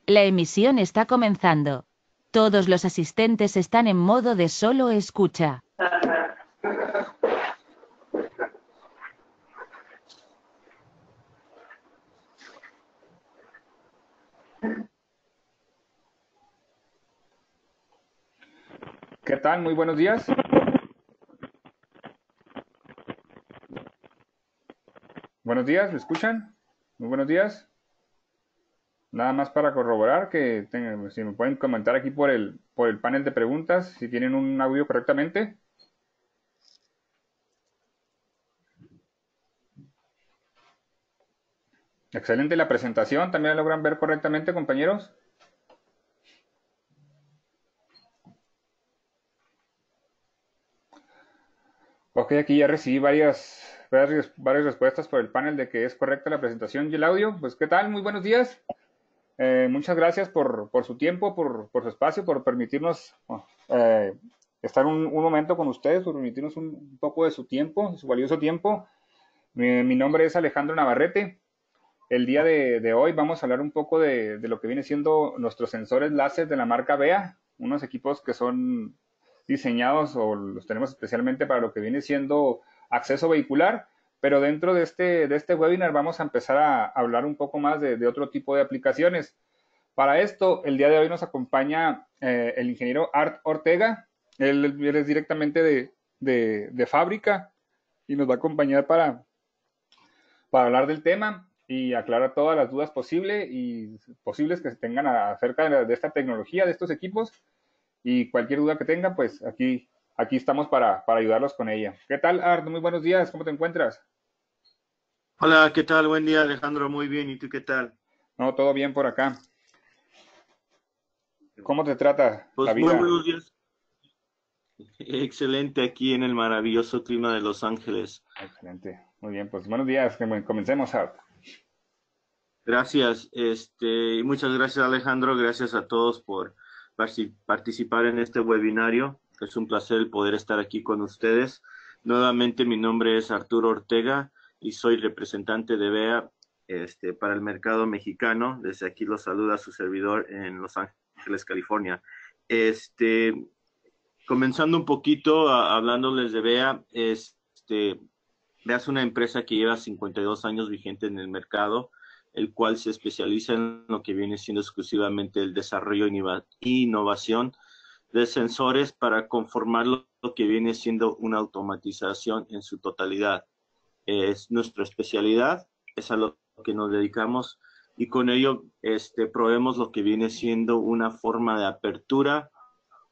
La emisión está comenzando. Todos los asistentes están en modo de solo escucha. ¿Qué tal? Muy buenos días. Buenos días, ¿me escuchan? Muy buenos días. Nada más para corroborar si me pueden comentar aquí por el panel de preguntas, si tienen un audio correctamente. Excelente la presentación, ¿también la logran ver correctamente, compañeros? Ok, aquí ya recibí varias respuestas por el panel de que es correcta la presentación y el audio. Pues, ¿qué tal? Muy buenos días. Muchas gracias por su tiempo, por su espacio, por permitirnos eh, estar un momento con ustedes, por permitirnos un poco de su tiempo, de su valioso tiempo. Mi nombre es Alejandro Navarrete. El día de hoy vamos a hablar un poco de lo que viene siendo nuestros sensores láser de la marca BEA, unos equipos que son diseñados o los tenemos especialmente para lo que viene siendo acceso vehicular, pero dentro de este webinar vamos a empezar a hablar un poco más de otro tipo de aplicaciones. Para esto, el día de hoy nos acompaña el ingeniero Art Ortega. Él es directamente de fábrica y nos va a acompañar para hablar del tema y aclarar todas las dudas posibles que se tengan acerca de esta tecnología, de estos equipos, y cualquier duda que tengan, pues aquí estamos para ayudarlos con ella. ¿Qué tal, Art? Muy buenos días, ¿cómo te encuentras? Hola, ¿qué tal? Buen día, Alejandro. Muy bien. ¿Y tú qué tal? No, todo bien por acá. ¿Cómo te trata la Pues muy vida? buenos días. Excelente aquí en el maravilloso clima de Los Ángeles. Excelente, muy bien, pues buenos días, comencemos, Art. Gracias. Y muchas gracias, Alejandro. Gracias a todos por participar en este webinario. Es un placer el poder estar aquí con ustedes. Nuevamente, mi nombre es Arturo Ortega y soy representante de BEA para el mercado mexicano. Desde aquí los saluda su servidor en Los Ángeles, California. Comenzando un poquito hablándoles de BEA, BEA es una empresa que lleva 52 años vigente en el mercado, el cual se especializa en lo que viene siendo exclusivamente el desarrollo e innovación de sensores para conformar lo que viene siendo una automatización en su totalidad. Es nuestra especialidad, es a lo que nos dedicamos y con ello proveemos lo que viene siendo una forma de apertura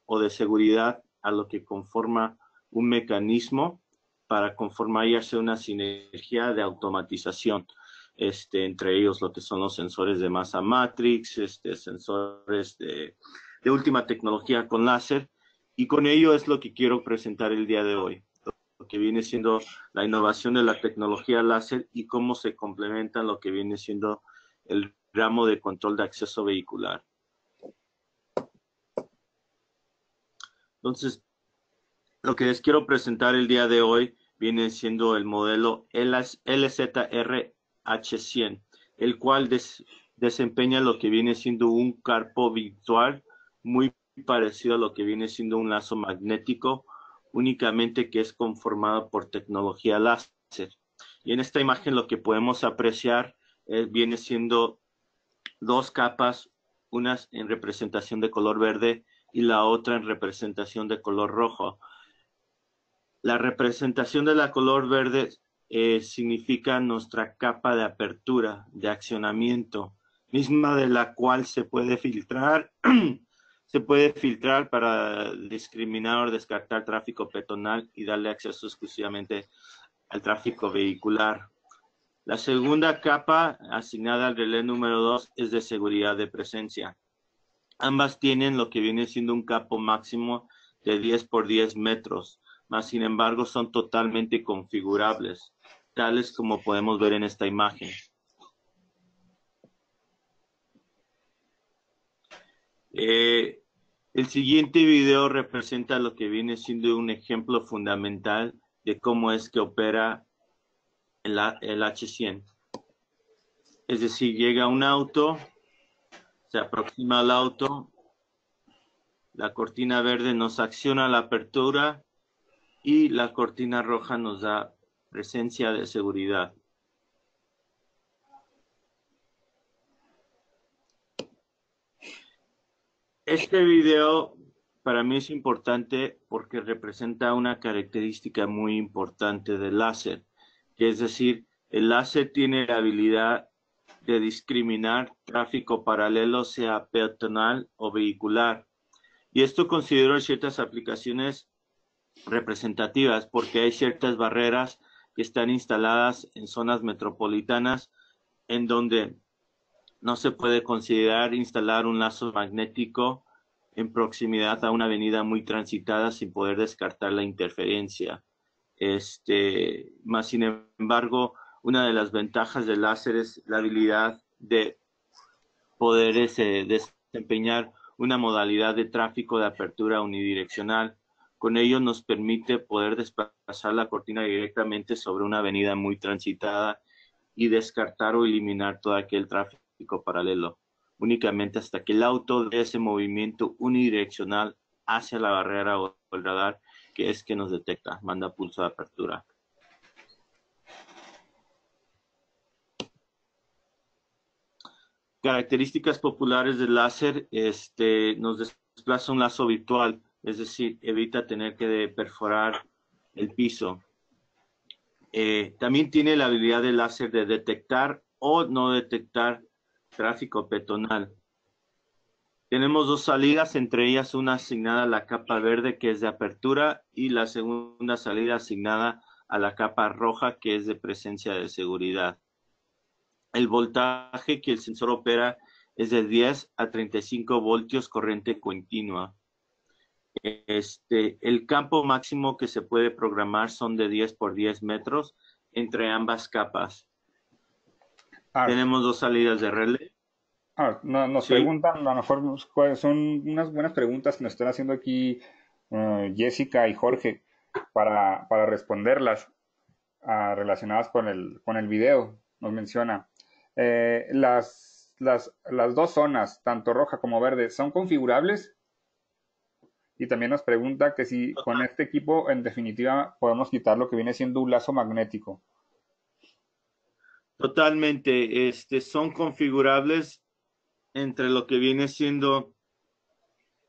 o de seguridad a lo que conforma un mecanismo para conformar y hacer una sinergia de automatización, entre ellos lo que son los sensores de masa matrix, sensores de última tecnología con láser, y con ello es lo que quiero presentar el día de hoy, lo que viene siendo la innovación de la tecnología láser y cómo se complementa lo que viene siendo el ramo de control de acceso vehicular. Entonces, lo que les quiero presentar el día de hoy viene siendo el modelo LZR-H100, el cual desempeña lo que viene siendo un carpo virtual muy parecido a lo que viene siendo un lazo magnético, únicamente que es conformado por tecnología láser. Y en esta imagen lo que podemos apreciar viene siendo dos capas, unas en representación de color verde y la otra en representación de color rojo. La representación de la color verde significa nuestra capa de apertura, de accionamiento, misma de la cual se puede filtrar, se puede filtrar para discriminar o descartar tráfico peatonal y darle acceso exclusivamente al tráfico vehicular. La segunda capa asignada al relé número 2 es de seguridad de presencia. Ambas tienen lo que viene siendo un capo máximo de 10 por 10 metros, mas sin embargo son totalmente configurables, tales como podemos ver en esta imagen. El siguiente video representa lo que viene siendo un ejemplo fundamental de cómo es que opera el H100. Es decir, llega un auto, se aproxima al auto, la cortina verde nos acciona la apertura y la cortina roja nos da presencia de seguridad. Este video para mí es importante porque representa una característica muy importante del láser, que es decir, el láser tiene la habilidad de discriminar tráfico paralelo, sea peatonal o vehicular. Y esto considero ciertas aplicaciones representativas porque hay ciertas barreras que están instaladas en zonas metropolitanas en donde no se puede considerar instalar un lazo magnético en proximidad a una avenida muy transitada sin poder descartar la interferencia. Más sin embargo, una de las ventajas del láser es la habilidad de poder desempeñar una modalidad de tráfico de apertura unidireccional. Con ello nos permite poder desplazar la cortina directamente sobre una avenida muy transitada y descartar o eliminar todo aquel tráfico paralelo, únicamente hasta que el auto dé ese movimiento unidireccional hacia la barrera o el radar, que es que nos detecta, manda pulso de apertura. Características populares del láser, nos desplaza un lazo virtual, es decir, evita tener que perforar el piso. También tiene la habilidad del láser de detectar o no detectar tráfico peatonal. Tenemos dos salidas, entre ellas una asignada a la capa verde, que es de apertura, y la segunda salida asignada a la capa roja, que es de presencia de seguridad. El voltaje que el sensor opera es de 10 a 35 voltios corriente continua. El campo máximo que se puede programar son de 10 por 10 metros entre ambas capas. Tenemos dos salidas de relé. Nos Sí. preguntan, a lo mejor son unas buenas preguntas que nos están haciendo aquí Jessica y Jorge para responderlas relacionadas con el video. Nos menciona, las dos zonas, tanto roja como verde, ¿son configurables? Y también nos pregunta que si con este equipo, en definitiva, podemos quitar lo que viene siendo un lazo magnético. Totalmente, son configurables entre lo que viene siendo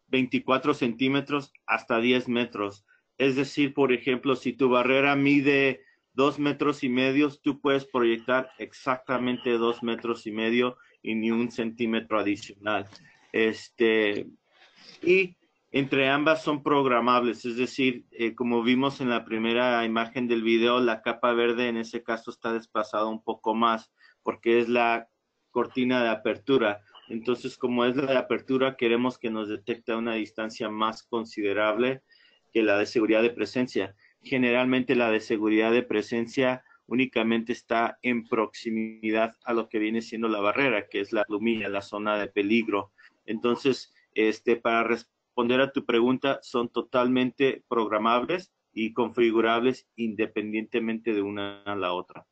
24 centímetros hasta 10 metros. Es decir, por ejemplo, si tu barrera mide 2 metros y medio, tú puedes proyectar exactamente 2 metros y medio y ni un centímetro adicional. Y entre ambas son programables, es decir, como vimos en la primera imagen del video, la capa verde en ese caso está desplazada un poco más porque es la cortina de apertura. Entonces, como es la de apertura, queremos que nos detecte a una distancia más considerable que la de seguridad de presencia. Generalmente la de seguridad de presencia únicamente está en proximidad a lo que viene siendo la barrera, que es la plumilla, la zona de peligro. Entonces, para responder a tu pregunta, son totalmente programables y configurables independientemente de una a la otra.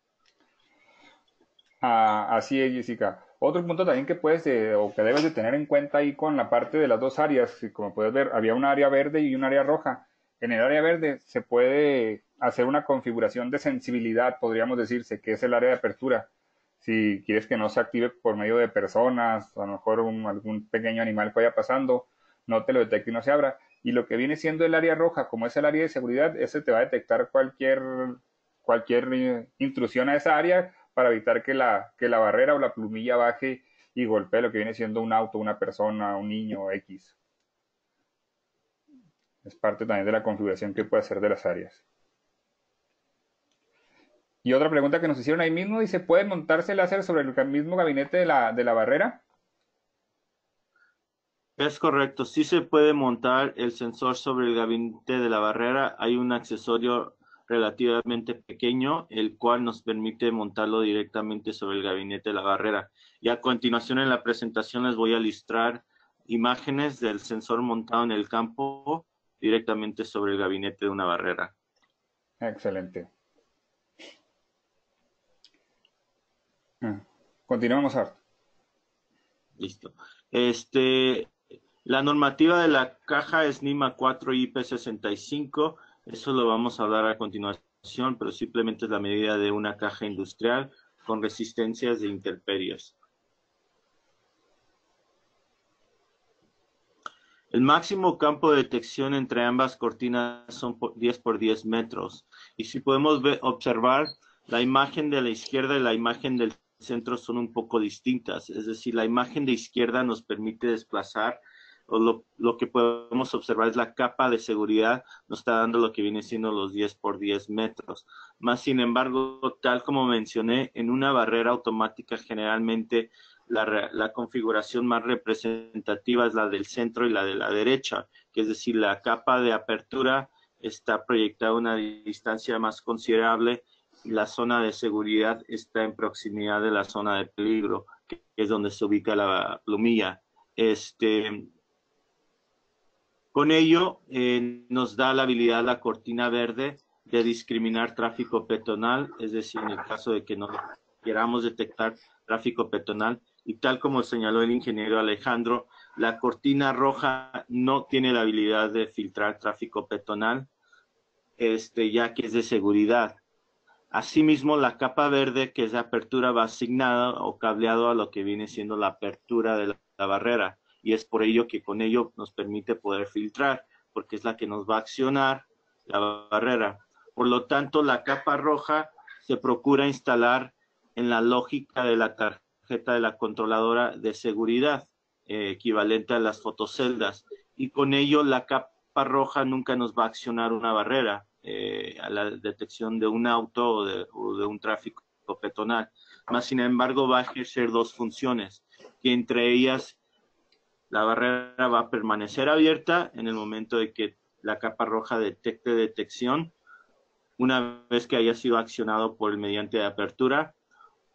Así es, Jessica. Otro punto también que puedes o que debes de tener en cuenta ahí con la parte de las dos áreas, y como puedes ver, había un área verde y un área roja. En el área verde se puede hacer una configuración de sensibilidad, podríamos decirse, que es el área de apertura. Si quieres que no se active por medio de personas, a lo mejor algún pequeño animal que vaya pasando, no te lo detecte y no se abra. Y lo que viene siendo el área roja, como es el área de seguridad, ese te va a detectar cualquier intrusión a esa área para evitar que la barrera o la plumilla baje y golpee lo que viene siendo un auto, una persona, un niño X. Es parte también de la configuración que puede hacer de las áreas. Y otra pregunta que nos hicieron ahí mismo, dice, ¿puede montarse el láser sobre el mismo gabinete de la barrera? Es correcto, sí se puede montar el sensor sobre el gabinete de la barrera. Hay un accesorio relativamente pequeño, el cual nos permite montarlo directamente sobre el gabinete de la barrera. Y a continuación en la presentación les voy a ilustrar imágenes del sensor montado en el campo directamente sobre el gabinete de una barrera. Excelente. Continuamos, Art. Listo. La normativa de la caja es NIMA 4 IP65. Eso lo vamos a hablar a continuación, pero simplemente es la medida de una caja industrial con resistencias de intemperies. El máximo campo de detección entre ambas cortinas son 10 por 10 metros. Y si podemos observar, la imagen de la izquierda y la imagen del centro son un poco distintas. Es decir, la imagen de izquierda nos permite desplazar, o lo que podemos observar es la capa de seguridad, nos está dando lo que viene siendo los 10 por 10 metros. Más sin embargo, tal como mencioné, en una barrera automática generalmente la configuración más representativa es la del centro y la de la derecha, que es decir, la capa de apertura está proyectada a una distancia más considerable y la zona de seguridad está en proximidad de la zona de peligro, que es donde se ubica la plumilla. Con ello, nos da la habilidad la cortina verde de discriminar tráfico peatonal, es decir, en el caso de que no queramos detectar tráfico peatonal, y tal como señaló el ingeniero Alejandro, la cortina roja no tiene la habilidad de filtrar tráfico peatonal, ya que es de seguridad. Asimismo, la capa verde, que es de apertura, va asignada o cableado a lo que viene siendo la apertura de la barrera, y es por ello que con ello nos permite poder filtrar, porque es la que nos va a accionar la barrera. Por lo tanto, la capa roja se procura instalar en la lógica de la tarjeta de la controladora de seguridad, equivalente a las fotoceldas, y con ello la capa roja nunca nos va a accionar una barrera a la detección de un auto o de un tráfico peatonal. Más sin embargo, va a ejercer dos funciones, que entre ellas la barrera va a permanecer abierta en el momento de que la capa roja detecte detección, una vez que haya sido accionado por el mediante de apertura,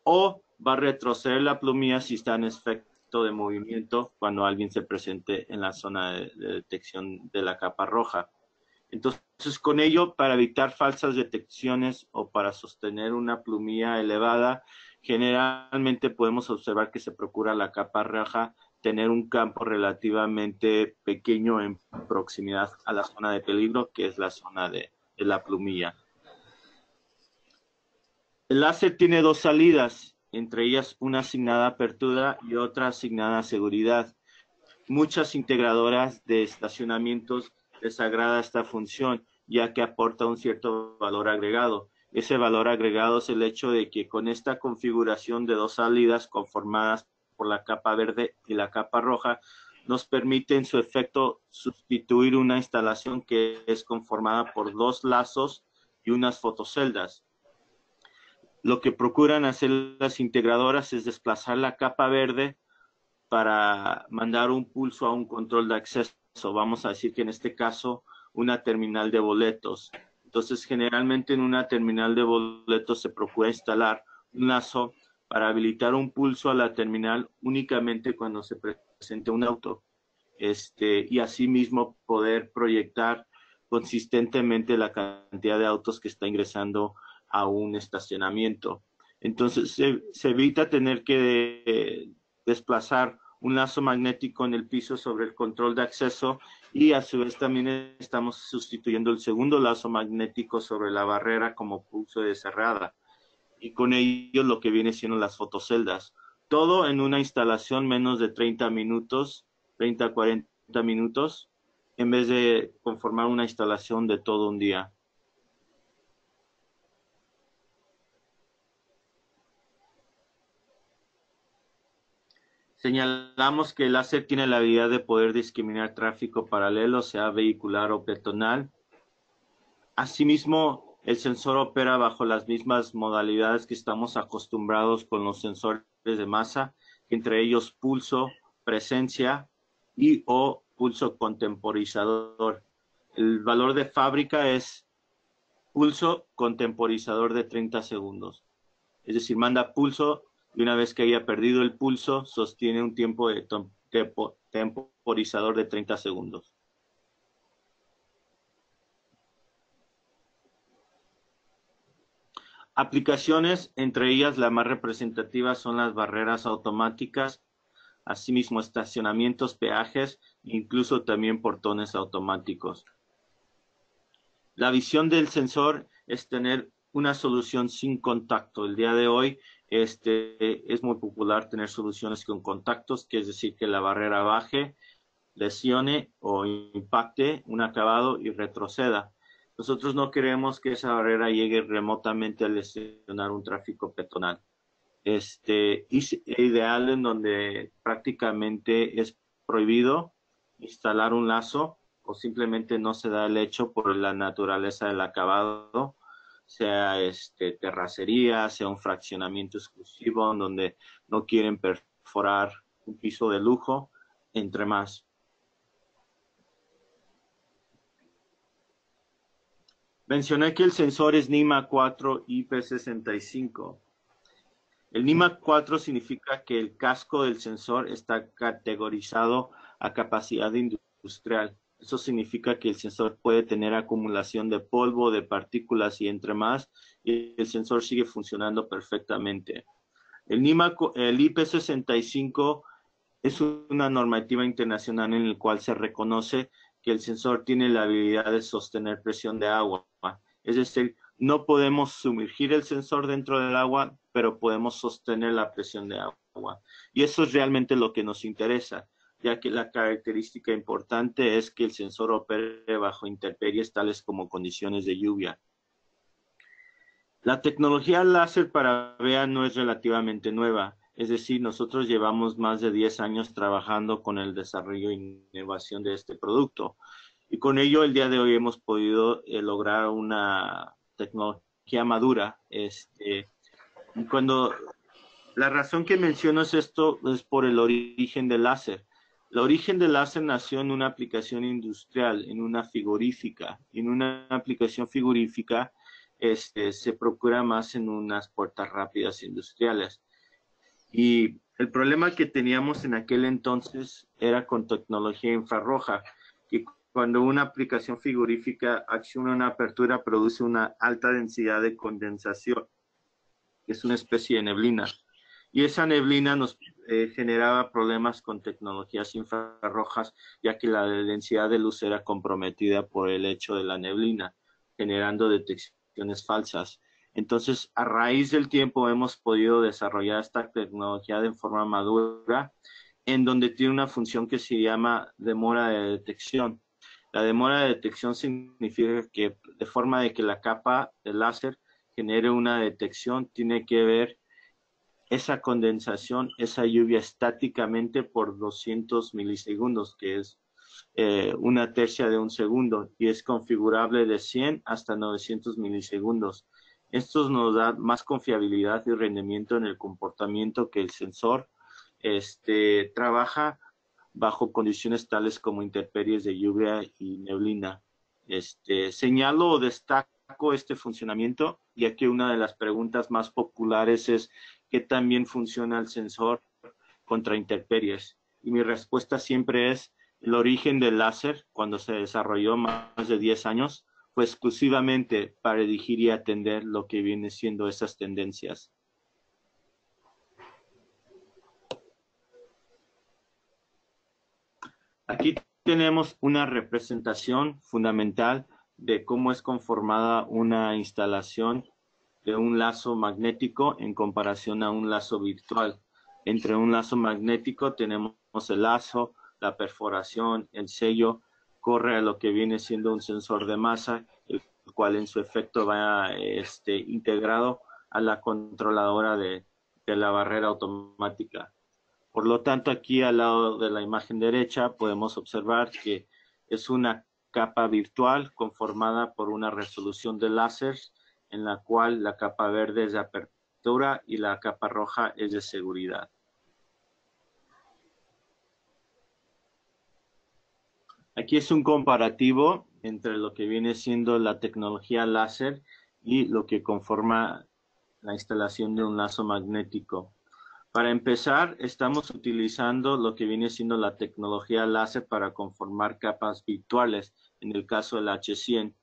o va a retroceder la plumilla si está en efecto de movimiento cuando alguien se presente en la zona de detección de la capa roja. Entonces, con ello, para evitar falsas detecciones o para sostener una plumilla elevada, generalmente podemos observar que se procura la capa roja tener un campo relativamente pequeño en proximidad a la zona de peligro, que es la zona de la plumilla. El láser tiene dos salidas, entre ellas una asignada a apertura y otra asignada a seguridad. Muchas integradoras de estacionamientos les agrada esta función, ya que aporta un cierto valor agregado. Ese valor agregado es el hecho de que con esta configuración de dos salidas conformadas por la capa verde y la capa roja, nos permite en su efecto sustituir una instalación que es conformada por dos lazos y unas fotoceldas. Lo que procuran hacer las integradoras es desplazar la capa verde para mandar un pulso a un control de acceso. Vamos a decir que en este caso una terminal de boletos. Entonces, generalmente en una terminal de boletos se procura instalar un lazo para habilitar un pulso a la terminal únicamente cuando se presente un auto. Y asimismo poder proyectar consistentemente la cantidad de autos que está ingresando a un estacionamiento. Entonces, se evita tener que desplazar un lazo magnético en el piso sobre el control de acceso y a su vez también estamos sustituyendo el segundo lazo magnético sobre la barrera como pulso de cerrada y con ello lo que viene siendo las fotoceldas. Todo en una instalación menos de 30 minutos, 30 a 40 minutos, en vez de conformar una instalación de todo un día. Señalamos que el láser tiene la habilidad de poder discriminar tráfico paralelo, sea vehicular o peatonal. Asimismo, el sensor opera bajo las mismas modalidades que estamos acostumbrados con los sensores de masa, entre ellos pulso, presencia y o pulso contemporizador. El valor de fábrica es pulso contemporizador de 30 segundos. Es decir, manda pulso y una vez que haya perdido el pulso, sostiene un tiempo de temporizador de 30 segundos. Aplicaciones, entre ellas la más representativa son las barreras automáticas. asimismo estacionamientos, peajes, incluso también portones automáticos. La visión del sensor es tener una solución sin contacto. El día de hoy es muy popular tener soluciones con contactos, que es decir, que la barrera baje, lesione o impacte un acabado y retroceda. Nosotros no queremos que esa barrera llegue remotamente a lesionar un tráfico peatonal. Ideal en donde prácticamente es prohibido instalar un lazo o simplemente no se da el hecho por la naturaleza del acabado, sea terracería, sea un fraccionamiento exclusivo en donde no quieren perforar un piso de lujo, entre más. Mencioné que el sensor es NIMA 4 IP65. El NIMA 4 significa que el casco del sensor está categorizado a capacidad industrial. Eso significa que el sensor puede tener acumulación de polvo, de partículas y entre más, y el sensor sigue funcionando perfectamente. El IP65 es una normativa internacional en la cual se reconoce que el sensor tiene la habilidad de sostener presión de agua. Es decir, no podemos sumergir el sensor dentro del agua, pero podemos sostener la presión de agua. Y eso es realmente lo que nos interesa, ya que la característica importante es que el sensor opere bajo intemperies tales como condiciones de lluvia. La tecnología láser para VEA no es relativamente nueva. Es decir, nosotros llevamos más de 10 años trabajando con el desarrollo e innovación de este producto. Y con ello, el día de hoy hemos podido lograr una tecnología madura. La razón que menciono esto es por el origen del láser. El origen del láser nació en una aplicación industrial, en una frigorífica. En una aplicación frigorífica se procura más en unas puertas rápidas industriales. Y el problema que teníamos en aquel entonces era con tecnología infrarroja, que cuando una aplicación frigorífica acciona una apertura produce una alta densidad de condensación, que es una especie de neblina. Y esa neblina nos generaba problemas con tecnologías infrarrojas, ya que la densidad de luz era comprometida por el hecho de la neblina, generando detecciones falsas. Entonces, a raíz del tiempo hemos podido desarrollar esta tecnología de forma madura, en donde tiene una función que se llama demora de detección. La demora de detección significa que de forma de que la capa de láser genere una detección, tiene que ver esa condensación, esa lluvia estáticamente por 200 milisegundos, que es una tercia de un segundo, y es configurable de 100 hasta 900 milisegundos. Esto nos da más confiabilidad y rendimiento en el comportamiento que el sensor trabaja bajo condiciones tales como intemperies de lluvia y neblina. Señalo o destaco este funcionamiento, ya que una de las preguntas más populares es ¿qué tan bien funciona el sensor contra intemperies? Y mi respuesta siempre es el origen del láser, cuando se desarrolló más de 10 años, fue exclusivamente para dirigir y atender lo que viene siendo esas tendencias. Aquí tenemos una representación fundamental de cómo es conformada una instalación de un lazo magnético en comparación a un lazo virtual. Entre un lazo magnético tenemos el lazo, la perforación, el sello, corre a lo que viene siendo un sensor de masa, el cual en su efecto va integrado a la controladora de la barrera automática. Por lo tanto, aquí al lado de la imagen derecha podemos observar que es una capa virtual conformada por una resolución de láser, en la cual la capa verde es de apertura y la capa roja es de seguridad. Aquí es un comparativo entre lo que viene siendo la tecnología láser y lo que conforma la instalación de un lazo magnético. Para empezar, estamos utilizando lo que viene siendo la tecnología láser para conformar capas virtuales, en el caso del H100.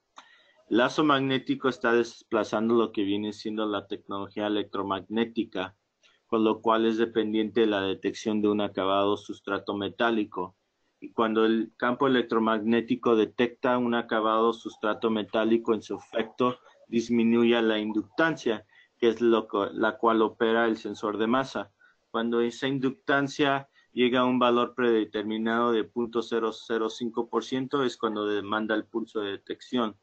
El lazo magnético está desplazando lo que viene siendo la tecnología electromagnética. con lo cual es dependiente de la detección de un acabado sustrato metálico. Y cuando el campo electromagnético detecta un acabado sustrato metálico, en su efecto disminuye la inductancia, que es la cual opera el sensor de masa. Cuando esa inductancia llega a un valor predeterminado de 0.005%, es cuando demanda el pulso de detección.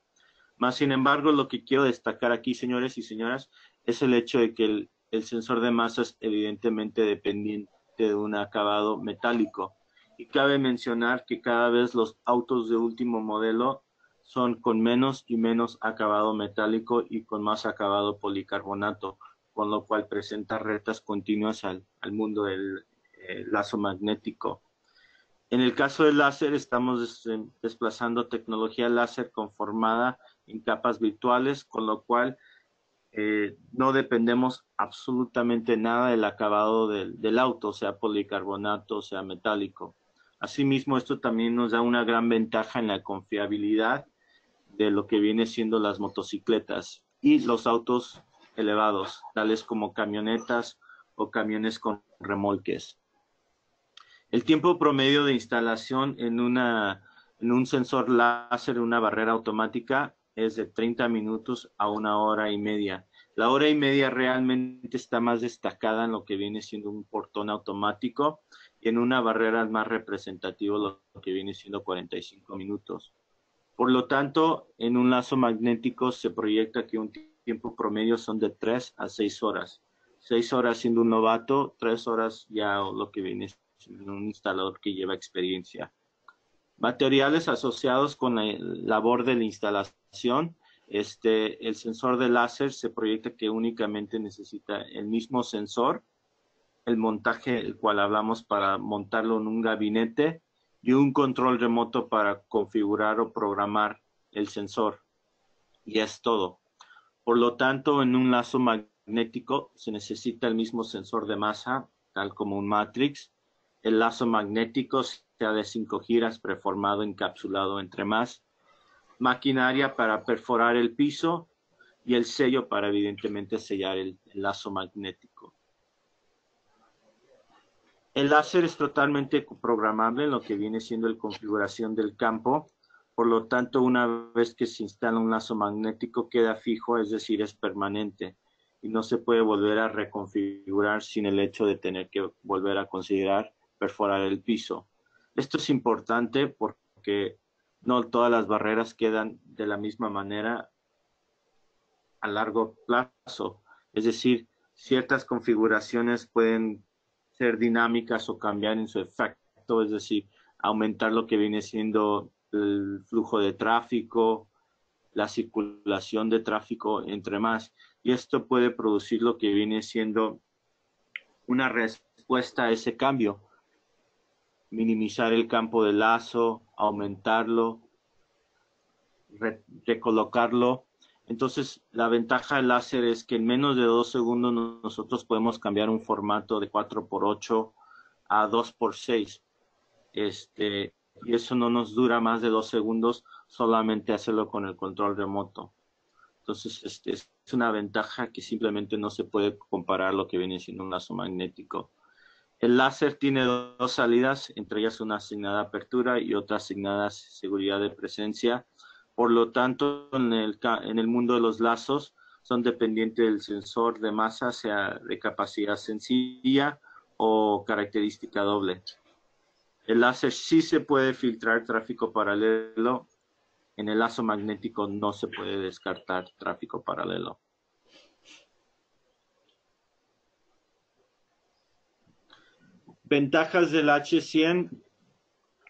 Más sin embargo, lo que quiero destacar aquí, señores y señoras, es el hecho de que el sensor de masa es evidentemente dependiente de un acabado metálico. Y cabe mencionar que cada vez los autos de último modelo son con menos y menos acabado metálico y con más acabado policarbonato, con lo cual presenta retas continuas al mundo del lazo magnético. En el caso del láser, estamos desplazando tecnología láser conformada en capas virtuales, con lo cual no dependemos absolutamente nada del acabado del auto, sea policarbonato, sea metálico. Asimismo, esto también nos da una gran ventaja en la confiabilidad de lo que viene siendo las motocicletas y los autos elevados, tales como camionetas o camiones con remolques. El tiempo promedio de instalación en un sensor láser, una barrera automática, es de 30 minutos a 1 hora y media. La hora y media realmente está más destacada en lo que viene siendo un portón automático y en una barrera es más representativo lo que viene siendo 45 minutos. Por lo tanto, en un lazo magnético se proyecta que un tiempo promedio son de 3 a 6 horas. 6 horas siendo un novato, 3 horas ya lo que viene siendo un instalador que lleva experiencia. Materiales asociados con la labor de la instalación. El sensor de láser se proyecta que únicamente necesita el mismo sensor, el montaje, el cual hablamos para montarlo en un gabinete, y un control remoto para configurar o programar el sensor. Y es todo. Por lo tanto, en un lazo magnético se necesita el mismo sensor de masa, tal como un Matrix. El lazo magnético sea de 5 giras, preformado, encapsulado entre más. Maquinaria para perforar el piso y el sello para evidentemente sellar el lazo magnético. El láser es totalmente programable en lo que viene siendo la configuración del campo. Por lo tanto, una vez que se instala un lazo magnético, queda fijo, es decir, es permanente. Y no se puede volver a reconfigurar sin el hecho de tener que volver a considerar perforar el piso. Esto es importante porque no todas las barreras quedan de la misma manera a largo plazo. Es decir, ciertas configuraciones pueden ser dinámicas o cambiar en su efecto, es decir, aumentar lo que viene siendo el flujo de tráfico, la circulación de tráfico, entre más. Y esto puede producir lo que viene siendo una respuesta a ese cambio. Minimizar el campo de lazo, aumentarlo, recolocarlo. Entonces, la ventaja del láser es que en menos de 2 segundos nosotros podemos cambiar un formato de 4x8 a 2x6. Y eso no nos dura más de 2 segundos, solamente hacerlo con el control remoto. Entonces, es una ventaja que simplemente no se puede comparar lo que viene siendo un lazo magnético. El láser tiene 2 salidas, entre ellas una asignada apertura y otra asignada seguridad de presencia. Por lo tanto, en el mundo de los lazos son dependientes del sensor de masa, sea de capacidad sencilla o característica doble. El láser sí se puede filtrar tráfico paralelo. En el lazo magnético no se puede descartar tráfico paralelo. Ventajas del H100.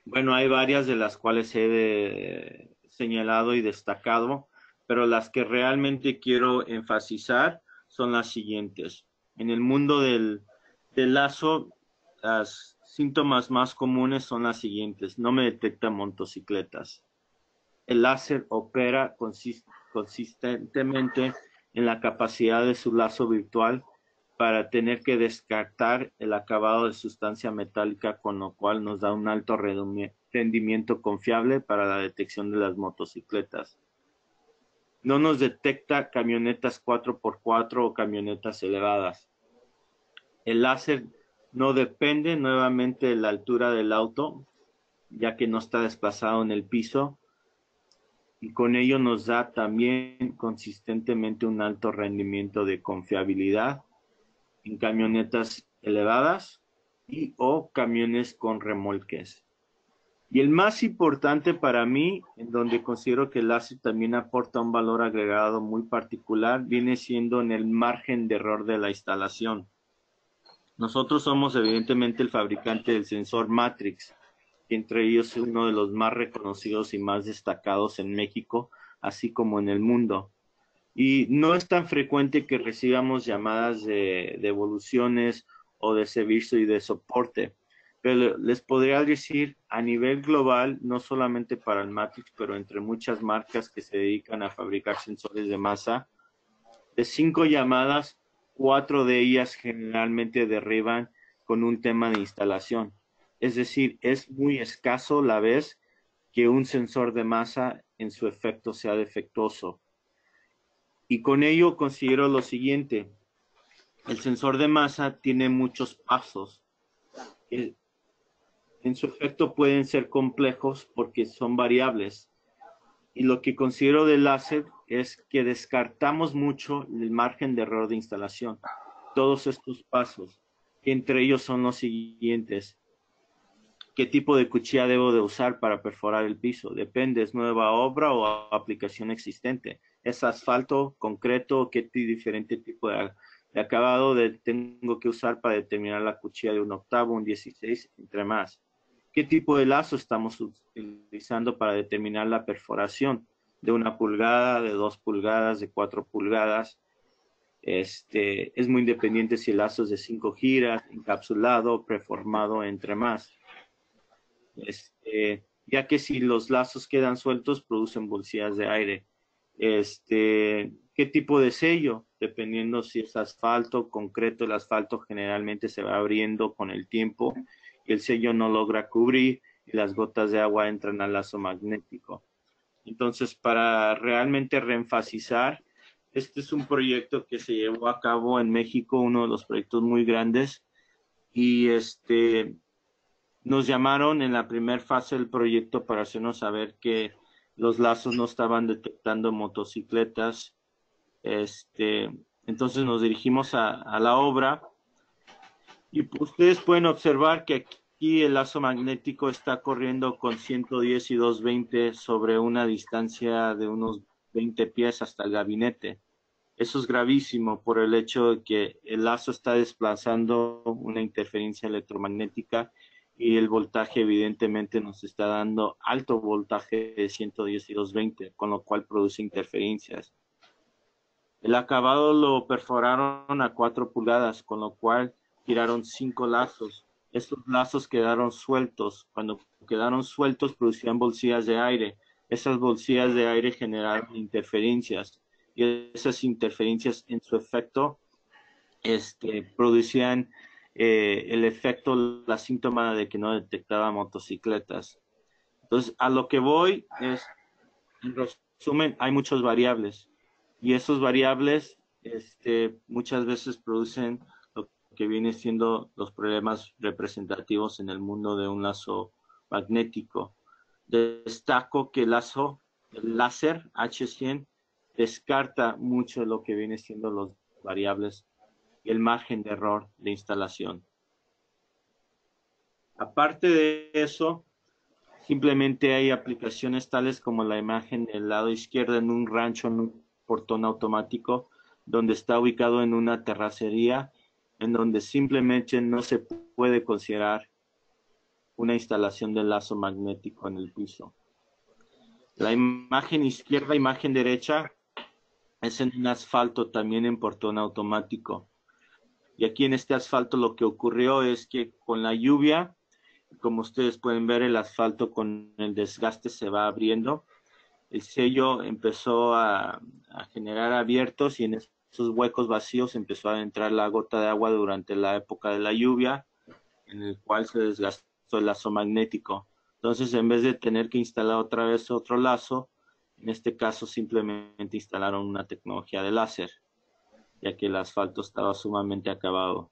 Bueno, hay varias de las cuales he señalado y destacado, pero las que realmente quiero enfatizar son las siguientes. En el mundo del lazo, las síntomas más comunes son las siguientes. No me detecta motocicletas. El láser opera consistentemente en la capacidad de su lazo virtual para tener que descartar el acabado de sustancia metálica, con lo cual nos da un alto rendimiento confiable para la detección de las motocicletas. No nos detecta camionetas 4x4 o camionetas elevadas. El láser no depende nuevamente de la altura del auto, ya que no está desplazado en el piso, y con ello nos da también consistentemente un alto rendimiento de confiabilidad en camionetas elevadas y o camiones con remolques. Y el más importante para mí, en donde considero que el láser también aporta un valor agregado muy particular, viene siendo en el margen de error de la instalación. Nosotros somos evidentemente el fabricante del sensor Matrix, que entre ellos es uno de los más reconocidos y más destacados en México, así como en el mundo. Y no es tan frecuente que recibamos llamadas de devoluciones o de servicio y de soporte. Pero les podría decir a nivel global, no solamente para el Matrix, pero entre muchas marcas que se dedican a fabricar sensores de masa, de 5 llamadas, 4 de ellas generalmente derriban con un tema de instalación. Es decir, es muy escaso la vez que un sensor de masa en su efecto sea defectuoso. Y con ello considero lo siguiente: el sensor de masa tiene muchos pasos que en su efecto pueden ser complejos porque son variables. Y lo que considero del láser es que descartamos mucho el margen de error de instalación. Todos estos pasos, entre ellos son los siguientes: ¿qué tipo de cuchilla debo de usar para perforar el piso? Depende, ¿es nueva obra o aplicación existente? ¿Es asfalto, concreto? ¿Qué diferente tipo de acabado tengo que usar para determinar la cuchilla de un octavo, un 16, entre más? ¿Qué tipo de lazo estamos utilizando para determinar la perforación? ¿De 1 pulgada, de 2 pulgadas, de 4 pulgadas? Es muy independiente si el lazo es de 5 giras, encapsulado, preformado, entre más. Ya que si los lazos quedan sueltos, producen bolsillas de aire. ¿Qué tipo de sello? Dependiendo si es asfalto, concreto, el asfalto generalmente se va abriendo con el tiempo y el sello no logra cubrir y las gotas de agua entran al lazo magnético. Entonces, para realmente reenfatizar, este es un proyecto que se llevó a cabo en México, uno de los proyectos muy grandes, y nos llamaron en la primera fase del proyecto para hacernos saber que los lazos no estaban detectando motocicletas. Entonces nos dirigimos a la obra y ustedes pueden observar que aquí el lazo magnético está corriendo con 110 y 220 sobre una distancia de unos 20 pies hasta el gabinete. Eso es gravísimo por el hecho de que el lazo está desplazando una interferencia electromagnética y el voltaje evidentemente nos está dando alto voltaje de 110 y 220, con lo cual produce interferencias. El acabado lo perforaron a 4 pulgadas, con lo cual tiraron 5 lazos. Estos lazos quedaron sueltos. Cuando quedaron sueltos producían bolsillas de aire. Esas bolsillas de aire generaron interferencias y esas interferencias en su efecto producían el efecto, la síntoma de que no detectaba motocicletas. Entonces, a lo que voy es, en resumen, hay muchas variables y esas variables muchas veces producen lo que viene siendo los problemas representativos en el mundo de un lazo magnético. Destaco que el láser H100 descarta mucho de lo que viene siendo las variables y el margen de error de instalación. Aparte de eso, simplemente hay aplicaciones tales como la imagen del lado izquierdo en un rancho, en un portón automático, donde está ubicado en una terracería, en donde simplemente no se puede considerar una instalación de lazo magnético en el piso. La imagen izquierda, imagen derecha, es en un asfalto también en portón automático. Y aquí en este asfalto lo que ocurrió es que con la lluvia, como ustedes pueden ver, el asfalto con el desgaste se va abriendo. El sello empezó a generar abiertos y en esos huecos vacíos empezó a entrar la gota de agua durante la época de la lluvia, en el cual se desgastó el lazo magnético. Entonces, en vez de tener que instalar otra vez otro lazo, en este caso simplemente instalaron una tecnología de láser, ya que el asfalto estaba sumamente acabado.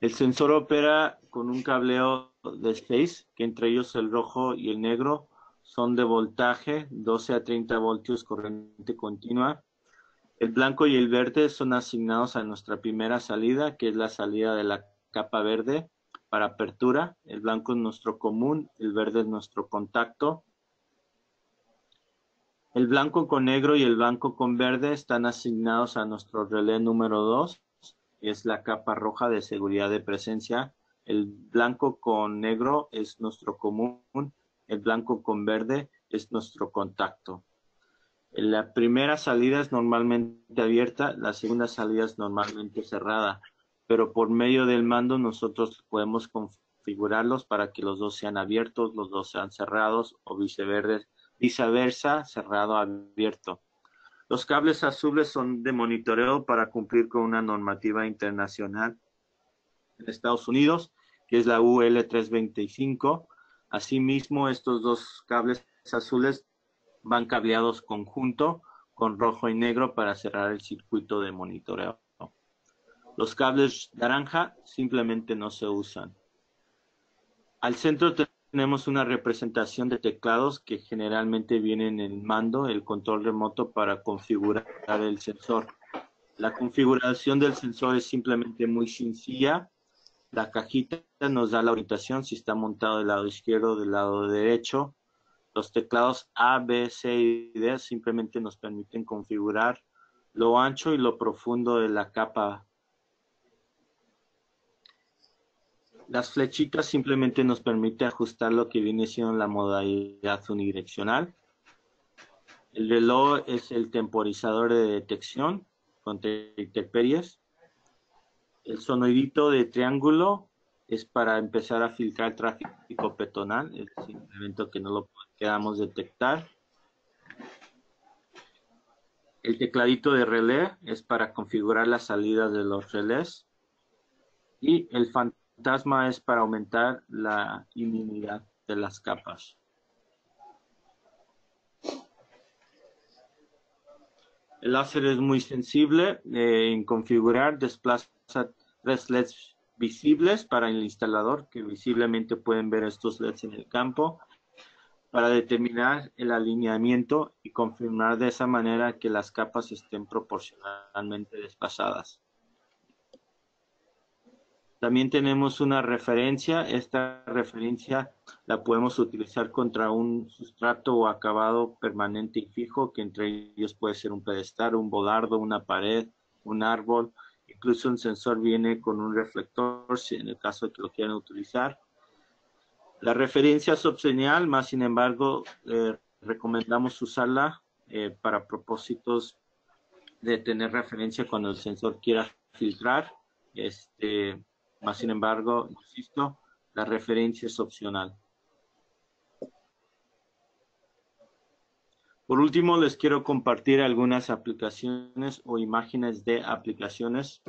El sensor opera con un cableo de 6, que entre ellos el rojo y el negro son de voltaje, 12 a 30 voltios corriente continua. El blanco y el verde son asignados a nuestra primera salida, que es la salida de la capa verde para apertura. El blanco es nuestro común, el verde es nuestro contacto. El blanco con negro y el blanco con verde están asignados a nuestro relé número 2, que es la capa roja de seguridad de presencia. El blanco con negro es nuestro común, el blanco con verde es nuestro contacto. La primera salida es normalmente abierta, la segunda salida es normalmente cerrada, pero por medio del mando nosotros podemos configurarlos para que los dos sean abiertos, los dos sean cerrados o viceversa, cerrado abierto. Los cables azules son de monitoreo para cumplir con una normativa internacional en Estados Unidos, que es la UL 325. Asimismo, estos dos cables azules van cableados conjunto con rojo y negro para cerrar el circuito de monitoreo. Los cables naranja simplemente no se usan. Al centro tenemos una representación de teclados que generalmente vienen en el mando, el control remoto para configurar el sensor. La configuración del sensor es simplemente muy sencilla. La cajita nos da la orientación si está montado del lado izquierdo o del lado derecho. Los teclados A, B, C y D simplemente nos permiten configurar lo ancho y lo profundo de la capa. Las flechitas simplemente nos permiten ajustar lo que viene siendo la modalidad unidireccional. El reloj es el temporizador de detección contra intemperies. El sonidito de triángulo es para empezar a filtrar tráfico peatonal, es un evento que no lo podamos detectar. El tecladito de relé es para configurar las salidas de los relés. Y el fantasma es para aumentar la inmunidad de las capas. El láser es muy sensible en configurar, desplaza 3 LEDs visibles para el instalador, que visiblemente pueden ver estos LEDs en el campo, para determinar el alineamiento y confirmar de esa manera que las capas estén proporcionalmente desplazadas. También tenemos una referencia. Esta referencia la podemos utilizar contra un sustrato o acabado permanente y fijo, que entre ellos puede ser un pedestal, un volardo, una pared, un árbol. Incluso un sensor viene con un reflector, si en el caso de que lo quieran utilizar. La referencia es opcional, más sin embargo, recomendamos usarla para propósitos de tener referencia cuando el sensor quiera filtrar. Más sin embargo, insisto, la referencia es opcional. Por último, les quiero compartir algunas aplicaciones o imágenes de aplicaciones.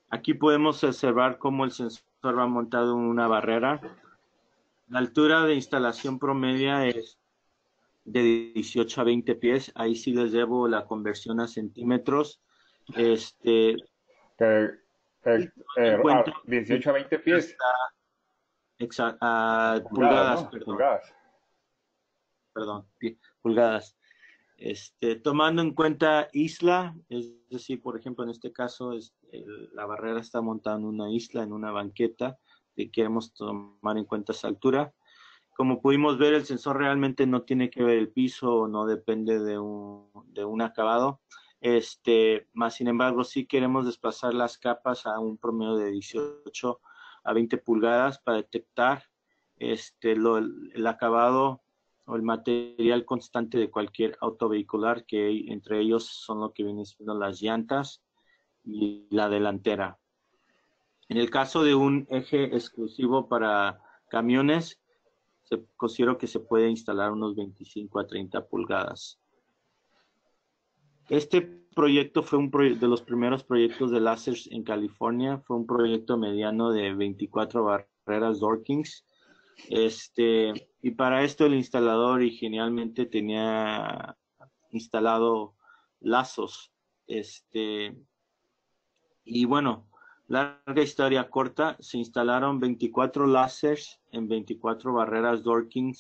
Aquí podemos observar cómo el sensor va montado en una barrera. La altura de instalación promedia es de 18 a 20 pies. Ahí sí les debo la conversión a centímetros. 18 a 20 pies. Pulgadas, ¿no? perdón. Pulgadas. Perdón, pulgadas. Tomando en cuenta isla, es decir, por ejemplo, en este caso, la barrera está montada en una isla, en una banqueta, que queremos tomar en cuenta esa altura. Como pudimos ver, el sensor realmente no tiene que ver el piso, no depende de un acabado. Más sin embargo, sí queremos desplazar las capas a un promedio de 18 a 20 pulgadas para detectar el acabado o el material constante de cualquier auto vehicular, que entre ellos son lo que vienen siendo las llantas y la delantera. En el caso de un eje exclusivo para camiones, considero que se puede instalar unos 25 a 30 pulgadas. Este proyecto fue de los primeros proyectos de láser en California. Fue un proyecto mediano de 24 barreras Dorkings. Y para esto el instalador genialmente tenía instalado lazos. Y bueno, Larga historia corta, se instalaron 24 láseres en 24 barreras Dworkin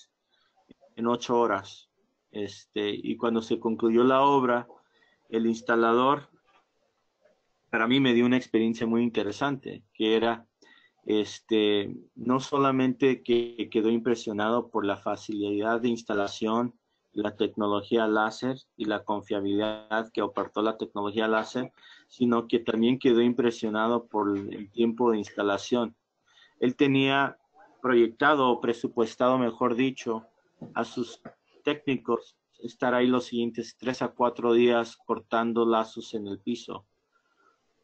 en 8 horas. Y cuando se concluyó la obra, el instalador, para mí me dio una experiencia muy interesante, que era, no solamente que quedó impresionado por la facilidad de instalación, la tecnología láser y la confiabilidad que aportó la tecnología láser, sino que también quedó impresionado por el tiempo de instalación. Él tenía proyectado o presupuestado, mejor dicho, a sus técnicos estar ahí los siguientes 3 a 4 días cortando lazos en el piso.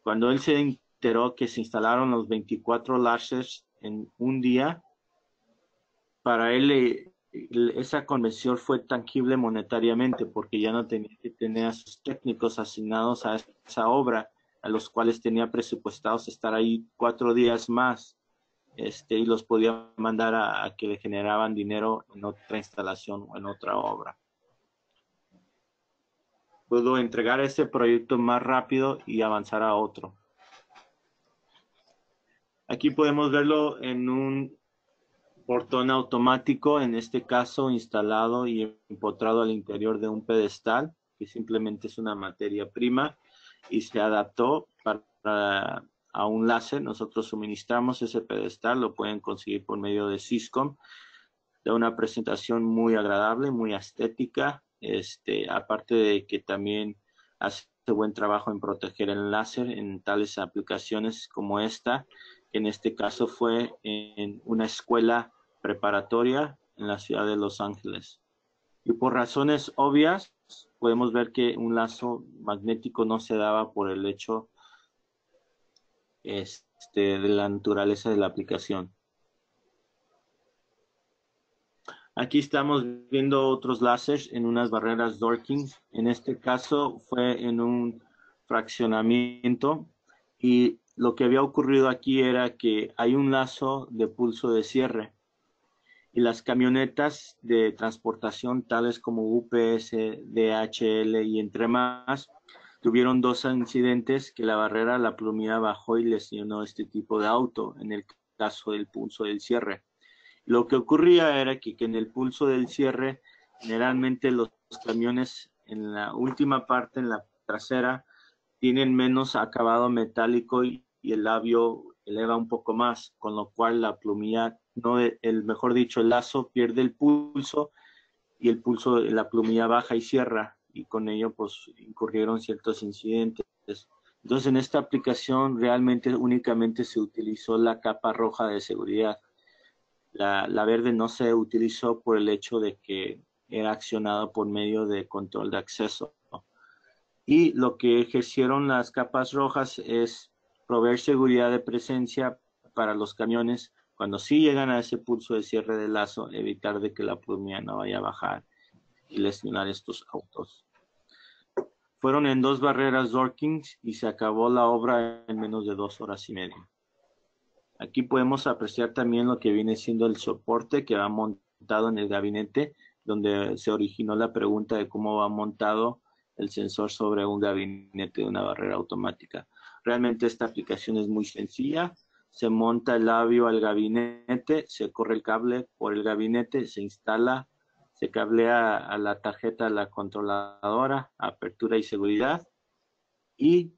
Cuando él se enteró que se instalaron los 24 láseres en un día, para él esa convención fue tangible monetariamente porque ya no tenía que tener a sus técnicos asignados a esa obra, a los cuales tenía presupuestados estar ahí 4 días más, y los podía mandar a que le generaban dinero en otra instalación o en otra obra. Pudo entregar ese proyecto más rápido y avanzar a otro. Aquí podemos verlo en un portón automático, en este caso instalado y empotrado al interior de un pedestal, que simplemente es una materia prima, y se adaptó a un láser. Nosotros suministramos ese pedestal, lo pueden conseguir por medio de Syscom, de una presentación muy agradable, muy estética, aparte de que también hace buen trabajo en proteger el láser en tales aplicaciones como esta, que en este caso fue en una escuela preparatoria en la ciudad de Los Ángeles. Y por razones obvias, podemos ver que un lazo magnético no se daba por el hecho de la naturaleza de la aplicación. Aquí estamos viendo otros láseres en unas barreras Dworkin. En este caso fue en un fraccionamiento y lo que había ocurrido aquí era que hay un lazo de pulso de cierre y las camionetas de transportación tales como UPS, DHL y entre más tuvieron 2 incidentes que la barrera, la plumilla bajó y lesionó este tipo de auto en el caso del pulso del cierre. Lo que ocurría era que en el pulso del cierre, generalmente los camiones en la última parte, en la trasera, tienen menos acabado metálico y el labio eleva un poco más, con lo cual la plumilla, mejor dicho, el lazo pierde el pulso y el pulso, la plumilla baja y cierra, y con ello pues incurrieron ciertos incidentes. Entonces en esta aplicación realmente únicamente se utilizó la capa roja de seguridad. La verde no se utilizó por el hecho de que era accionado por medio de control de acceso. Y lo que ejercieron las capas rojas es proveer seguridad de presencia para los camiones cuando sí llegan a ese pulso de cierre de lazo, evitar de que la plumilla no vaya a bajar y lesionar estos autos. Fueron en 2 barreras Dworkin y se acabó la obra en menos de 2 horas y media. Aquí podemos apreciar también lo que viene siendo el soporte que va montado en el gabinete, donde se originó la pregunta de cómo va montado el sensor sobre un gabinete de una barrera automática. Realmente esta aplicación es muy sencilla. Se monta el labio al gabinete, se corre el cable por el gabinete, se instala, se cablea a la tarjeta de la controladora, apertura y seguridad, y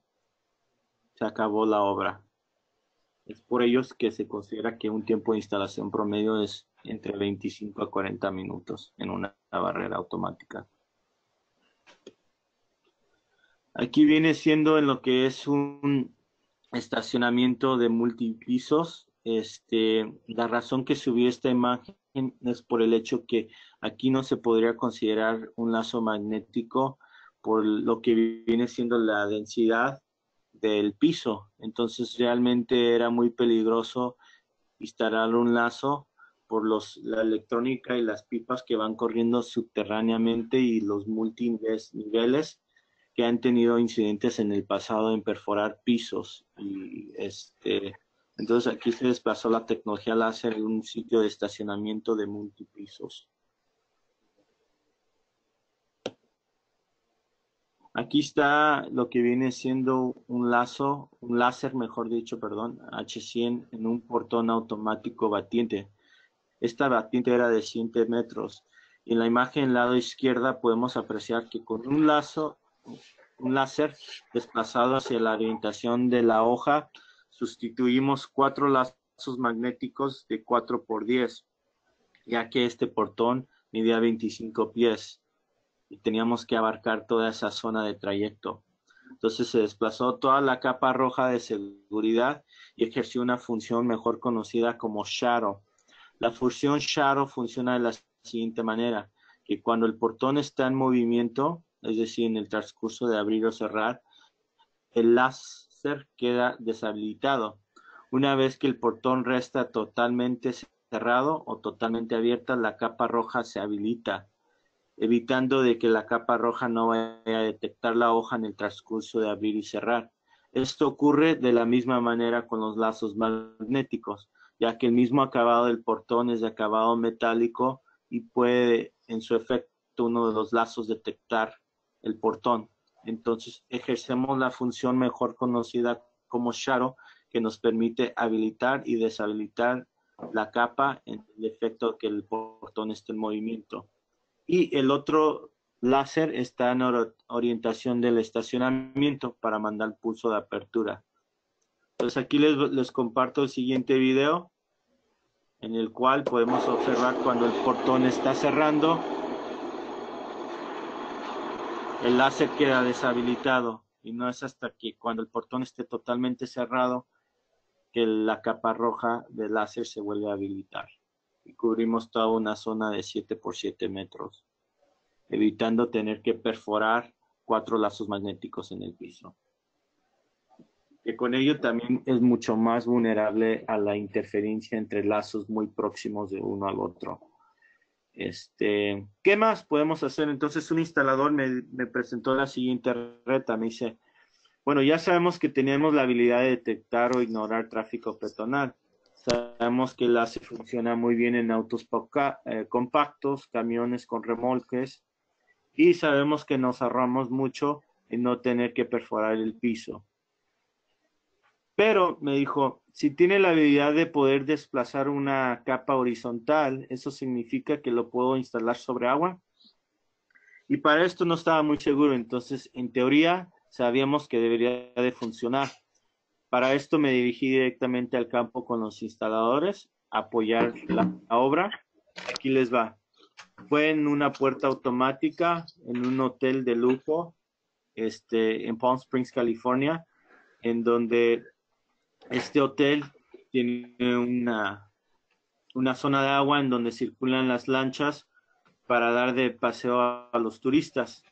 se acabó la obra. Es por ello que se considera que un tiempo de instalación promedio es entre 25 a 40 minutos en una barrera automática. Aquí viene siendo en lo que es un estacionamiento de multipisos. La razón que subí esta imagen es por el hecho que aquí no se podría considerar un lazo magnético por lo que viene siendo la densidad del piso. Entonces realmente era muy peligroso instalar un lazo por la electrónica y las pipas que van corriendo subterráneamente y los multiniveles que han tenido incidentes en el pasado en perforar pisos. Y entonces aquí se desplazó la tecnología láser en un sitio de estacionamiento de multipisos. Aquí está lo que viene siendo un láser, mejor dicho, perdón, H100 en un portón automático batiente. Esta batiente era de 100 metros. Y en la imagen lado izquierda podemos apreciar que con un láser desplazado hacia la orientación de la hoja, sustituimos 4 lazos magnéticos de 4×10, ya que este portón medía 25 pies y teníamos que abarcar toda esa zona de trayecto. Entonces se desplazó toda la capa roja de seguridad y ejerció una función mejor conocida como shadow. La función shadow funciona de la siguiente manera, que cuando el portón está en movimiento, es decir, en el transcurso de abrir o cerrar, el láser queda deshabilitado. Una vez que el portón resta totalmente cerrado o totalmente abierta, la capa roja se habilita, evitando de que la capa roja no vaya a detectar la hoja en el transcurso de abrir y cerrar. Esto ocurre de la misma manera con los lazos magnéticos, ya que el mismo acabado del portón es de acabado metálico y puede, en su efecto, uno de los lazos detectar el portón. Entonces, ejercemos la función mejor conocida como shadow, que nos permite habilitar y deshabilitar la capa en el efecto que el portón esté en movimiento. Y el otro láser está en orientación del estacionamiento para mandar pulso de apertura. Entonces aquí les comparto el siguiente video en el cual podemos observar cuando el portón está cerrando, el láser queda deshabilitado y no es hasta que cuando el portón esté totalmente cerrado que la capa roja del láser se vuelve a habilitar. Y cubrimos toda una zona de 7×7 metros, evitando tener que perforar 4 lazos magnéticos en el piso. Que con ello también es mucho más vulnerable a la interferencia entre lazos muy próximos de uno al otro. ¿Qué más podemos hacer? Entonces un instalador me presentó la siguiente reta, me dice, bueno, ya sabemos que tenemos la habilidad de detectar o ignorar tráfico peatonal. Sabemos que el láser funciona muy bien en autos compactos, camiones con remolques, y sabemos que nos ahorramos mucho en no tener que perforar el piso. Pero me dijo, si tiene la habilidad de poder desplazar una capa horizontal, ¿eso significa que lo puedo instalar sobre agua? Y para esto no estaba muy seguro, entonces en teoría sabíamos que debería de funcionar. Para esto me dirigí directamente al campo con los instaladores, a apoyar la obra. Aquí les va. Fue en una puerta automática, en un hotel de lujo, en Palm Springs, California, en donde este hotel tiene una zona de agua en donde circulan las lanchas para dar de paseo a los turistas.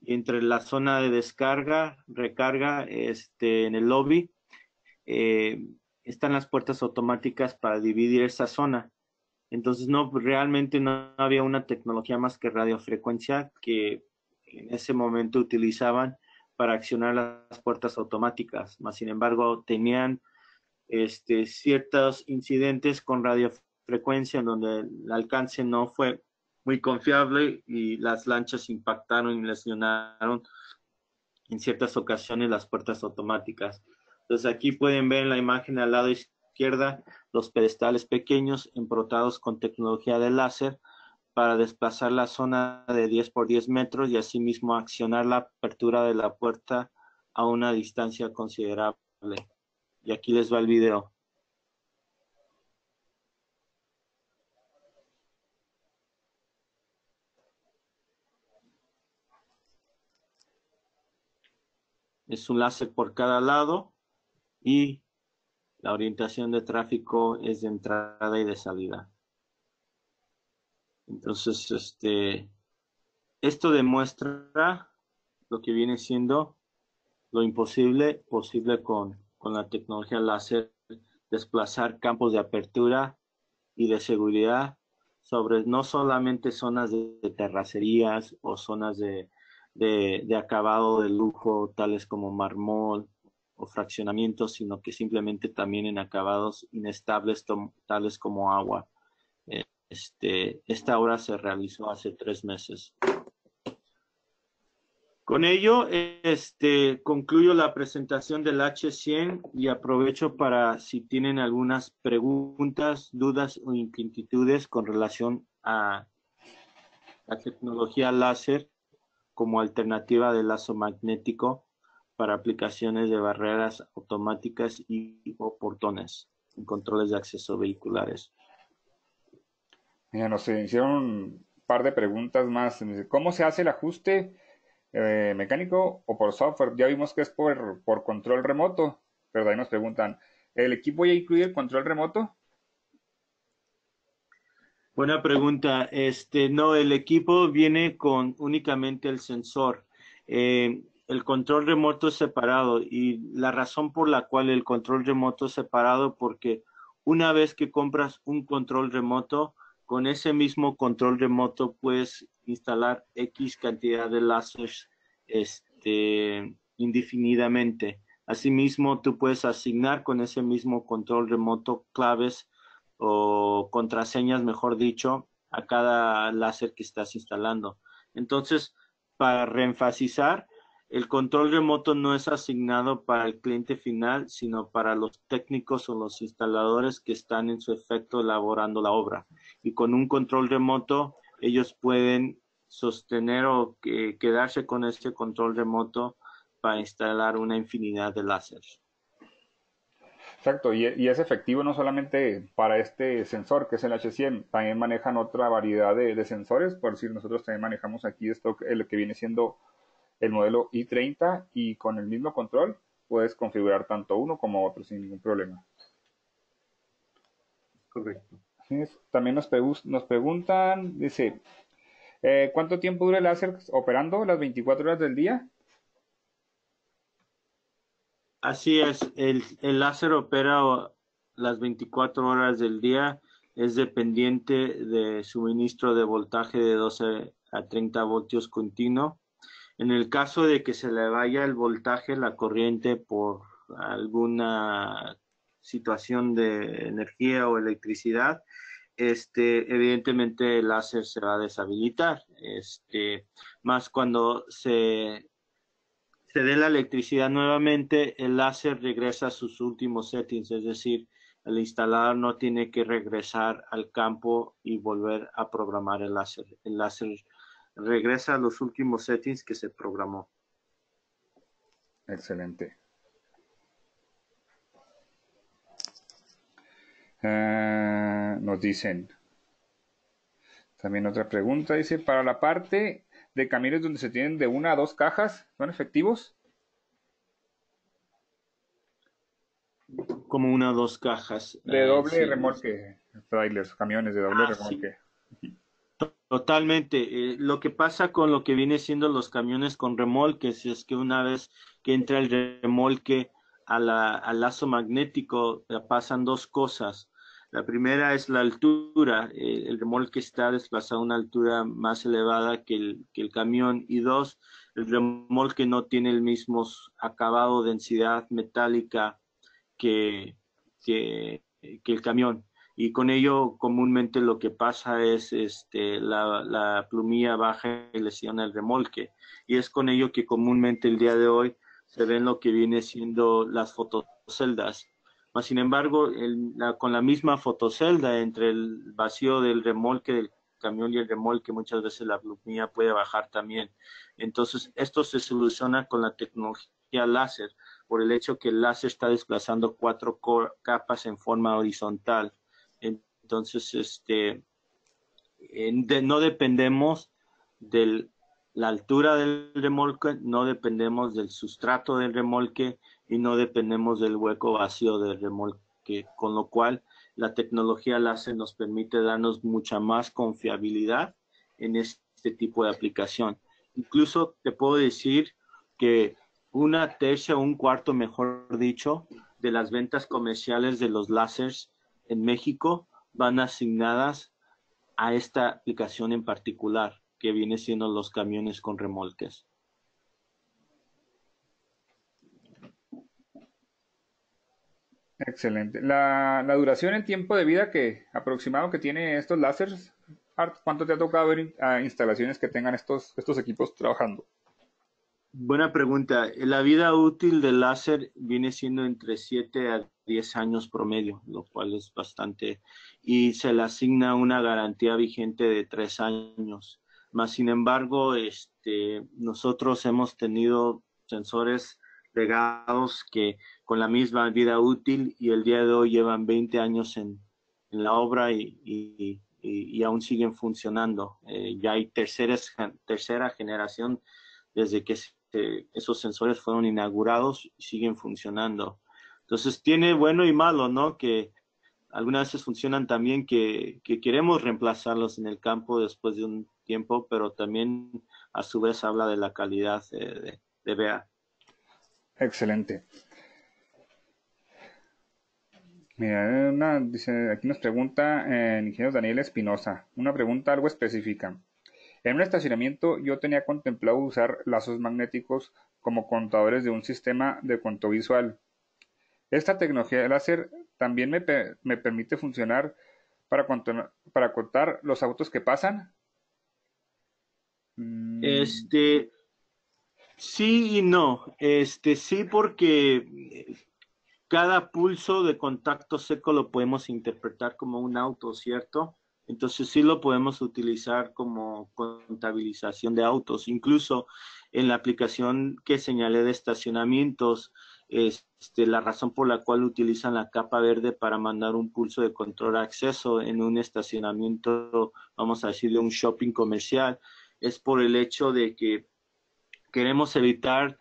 Y entre la zona de descarga, recarga, en el lobby, están las puertas automáticas para dividir esa zona. Entonces realmente no había una tecnología más que radiofrecuencia que en ese momento utilizaban para accionar las puertas automáticas. Más sin embargo, tenían ciertos incidentes con radiofrecuencia en donde el alcance no fue muy confiable y las lanchas impactaron y lesionaron en ciertas ocasiones las puertas automáticas. Entonces aquí pueden ver en la imagen al lado izquierda los pedestales pequeños emprotados con tecnología de láser para desplazar la zona de 10×10 metros y asimismo accionar la apertura de la puerta a una distancia considerable. Y aquí les va el video. Es un láser por cada lado y la orientación de tráfico es de entrada y de salida. Entonces, esto demuestra lo que viene siendo lo imposible, posible con la tecnología láser, desplazar campos de apertura y de seguridad sobre no solamente zonas de terracerías o zonas de acabado de lujo, tales como mármol o fraccionamientos, sino que simplemente también en acabados inestables, tales como agua. Esta obra se realizó hace 3 meses. Con ello, concluyo la presentación del H100 y aprovecho para si tienen algunas preguntas, dudas o inquietudes con relación a la tecnología láser como alternativa de lazo magnético para aplicaciones de barreras automáticas o portones en controles de acceso vehiculares. Mira, nos hicieron un par de preguntas más. ¿Cómo se hace el ajuste mecánico o por software? Ya vimos que es por control remoto, pero de ahí nos preguntan, ¿el equipo ya incluye el control remoto? Buena pregunta. No, el equipo viene con únicamente el sensor. El control remoto es separado y la razón por la cual el control remoto es separado porque una vez que compras un control remoto, con ese mismo control remoto puedes instalar X cantidad de láseres indefinidamente. Asimismo, tú puedes asignar con ese mismo control remoto claves o contraseñas, mejor dicho, a cada láser que estás instalando. Entonces, para reenfatizar, el control remoto no es asignado para el cliente final, sino para los técnicos o los instaladores que están en su efecto elaborando la obra. Y con un control remoto, ellos pueden sostener o quedarse con este control remoto para instalar una infinidad de láseres. Exacto, y es efectivo no solamente para este sensor que es el H100, también manejan otra variedad de sensores, por decir, nosotros también manejamos aquí esto, el que viene siendo el modelo i30 y con el mismo control puedes configurar tanto uno como otro sin ningún problema. Correcto. También nos preguntan, dice, ¿cuánto tiempo dura el láser operando las 24 horas del día? Así es, el láser opera las 24 horas del día, es dependiente de suministro de voltaje de 12 a 30 voltios continuo. En el caso de que se le vaya el voltaje, la corriente por alguna situación de energía o electricidad, evidentemente el láser se va a deshabilitar. Más cuando se dé la electricidad nuevamente, el láser regresa a sus últimos settings, es decir, el instalador no tiene que regresar al campo y volver a programar el láser. El láser regresa a los últimos settings que se programó. Excelente. Nos dicen, también otra pregunta, dice, para la parte de camiones donde se tienen de una a dos cajas, ¿son efectivos? Como una o dos cajas. De doble Sí. remolque, trailers, camiones de doble remolque. Sí. Totalmente. Lo que pasa con lo que viene siendo los camiones con remolques es que una vez que entra el remolque al lazo magnético, pasan dos cosas. La primera es la altura. El remolque está desplazado a una altura más elevada que el camión. Y dos, el remolque no tiene el mismo acabado, densidad metálica que, que el camión. Y con ello comúnmente lo que pasa es la plumilla baja y lesiona el remolque. Y es con ello que comúnmente el día de hoy se ven lo que viene siendo las fotoceldas. Mas, sin embargo, con la misma fotocelda entre el vacío del remolque del camión y el remolque, muchas veces la plumilla puede bajar también. Entonces, esto se soluciona con la tecnología láser, por el hecho que el láser está desplazando cuatro capas en forma horizontal. Entonces, no dependemos de la altura del remolque, no dependemos del sustrato del remolque y no dependemos del hueco vacío del remolque, con lo cual la tecnología láser nos permite darnos mucha más confiabilidad en este tipo de aplicación. Incluso te puedo decir que una tercia o un cuarto, mejor dicho, de las ventas comerciales de los láseres en México van asignadas a esta aplicación en particular, que viene siendo los camiones con remolques. Excelente. La duración en tiempo de vida que aproximado que tiene estos láseres, Art, ¿cuánto te ha tocado ver instalaciones que tengan estos equipos trabajando? Buena pregunta. La vida útil del láser viene siendo entre 7 a 10 años promedio, lo cual es bastante, y se le asigna una garantía vigente de 3 años. Más sin embargo, nosotros hemos tenido sensores legados que con la misma vida útil y el día de hoy llevan 20 años en la obra y aún siguen funcionando. Ya hay tercera generación desde que esos sensores fueron inaugurados y siguen funcionando. Entonces tiene bueno y malo, ¿no? Que algunas veces funcionan también que queremos reemplazarlos en el campo después de un tiempo, pero también a su vez habla de la calidad de BEA. Excelente. Mira, dice, aquí nos pregunta el ingeniero Daniel Espinosa, una pregunta algo específica. En un estacionamiento yo tenía contemplado usar lazos magnéticos como contadores de un sistema de conteo visual. Esta tecnología de láser también me permite funcionar para contar los autos que pasan. Sí y no. Sí, porque cada pulso de contacto seco lo podemos interpretar como un auto, ¿cierto? Entonces sí lo podemos utilizar como contabilización de autos. Incluso en la aplicación que señalé de estacionamientos, la razón por la cual utilizan la capa verde para mandar un pulso de control de acceso en un estacionamiento, vamos a decir, de un shopping comercial, es por el hecho de que queremos evitar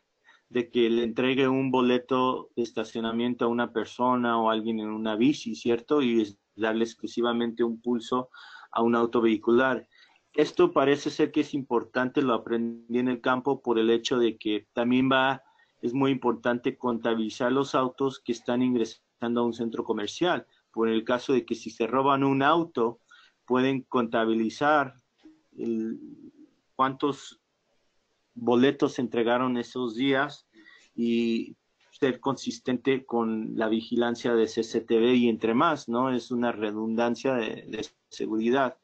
de que le entregue un boleto de estacionamiento a una persona o a alguien en una bici, ¿cierto? Y darle exclusivamente un pulso a un auto vehicular. Esto parece ser que es importante, lo aprendí en el campo por el hecho de que también es muy importante contabilizar los autos que están ingresando a un centro comercial. Por el caso de que si se roban un auto, pueden contabilizar cuántos boletos se entregaron esos días y ser consistente con la vigilancia de CCTV y entre más, ¿no? Es una redundancia de seguridad.